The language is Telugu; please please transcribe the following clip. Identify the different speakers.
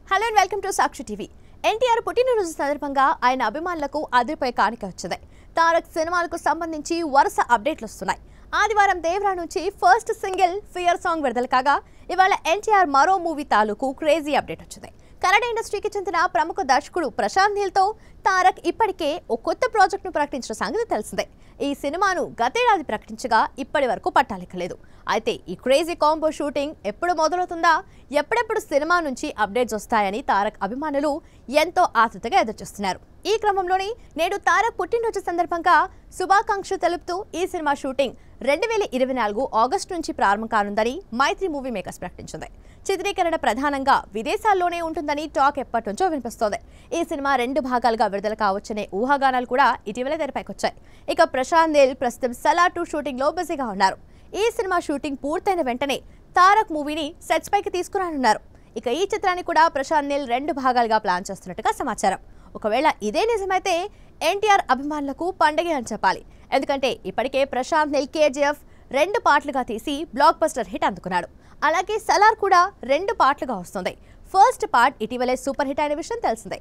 Speaker 1: Hello and welcome to Sakshi TV. NTR పుట్టినరోజు సందర్భంగా ఆయన అభిమానులకు అదిరిపోయే కానుక వచ్చింది. తారక్ సినిమాలకు సంబంధించి వరుస అప్డేట్లు వస్తున్నాయి. ఆదివారం దేవరా నుంచి ఫస్ట్ సింగిల్ ఫియర్ సాంగ్ విడుదల కాగా ఇవాళ ఎన్టీఆర్ మరో మూవీ తాలూకు క్రేజీ అప్డేట్ వచ్చింది. కన్నడ ఇండస్ట్రీకి చెందిన ప్రముఖ దర్శకుడు ప్రశాంత్ నీల్తో తారక్ ఇప్పటికే ఓ కొత్త ప్రాజెక్టును ప్రకటించిన సంగతి తెలిసిందే. ఈ సినిమాను గతేడాది ప్రకటించగా ఇప్పటి వరకు పట్టాలెక్కలేదు. అయితే ఈ క్రేజీ కాంబో షూటింగ్ ఎప్పుడు మొదలవుతుందా, ఎప్పుడెప్పుడు సినిమా నుంచి అప్డేట్స్ వస్తాయని తారక్ అభిమానులు ఎంతో ఆతృతగా ఎదురుచూస్తున్నారు. ఈ క్రమంలోనే నేడు తారక్ పుట్టినరోజు సందర్భంగా శుభాకాంక్షలు తెలుపుతూ ఈ సినిమా షూటింగ్ 2024 ఆగస్టు నుంచి ప్రారంభం కానుందని మైత్రి మూవీ మేకర్స్ ప్రకటించింది. చిత్రీకరణ ప్రధానంగా విదేశాల్లోనే ఉంటుందని టాక్ ఎప్పటి నుంచో వినిపిస్తోంది. ఈ సినిమా 2 భాగాలుగా విడుదల కావచ్చనే ఊహాగానాలు కూడా ఇటీవల తెరపైకొచ్చాయి. ఇక ప్రశాంత్ నీల్ ప్రస్తుతం సలార్ 2 షూటింగ్ లో బిజీగా ఉన్నారు. ఈ సినిమా షూటింగ్ పూర్తయిన వెంటనే తారక్ మూవీని సెట్స్ పైకి తీసుకురానున్నారు. ఇక ఈ చిత్రాన్ని కూడా ప్రశాంత్ నీల్ 2 భాగాలుగా ప్లాన్ చేస్తున్నట్టుగా సమాచారం. ఒకవేళ ఇదే నిజమైతే ఎన్టీఆర్ అభిమానులకు పండగే అని చెప్పాలి. ఎందుకంటే ఇప్పటికే ప్రశాంత్ నీల్ కేజీఎఫ్ 2 పార్ట్లుగా తీసి బ్లాక్ బస్టర్ హిట్ అందుకున్నాడు. అలాగే సలార్ కూడా 2 పార్ట్లుగా వస్తుంది. ఫస్ట్ పార్ట్ ఇటీవలే సూపర్ హిట్ అయిన విషయం తెలిసిందే.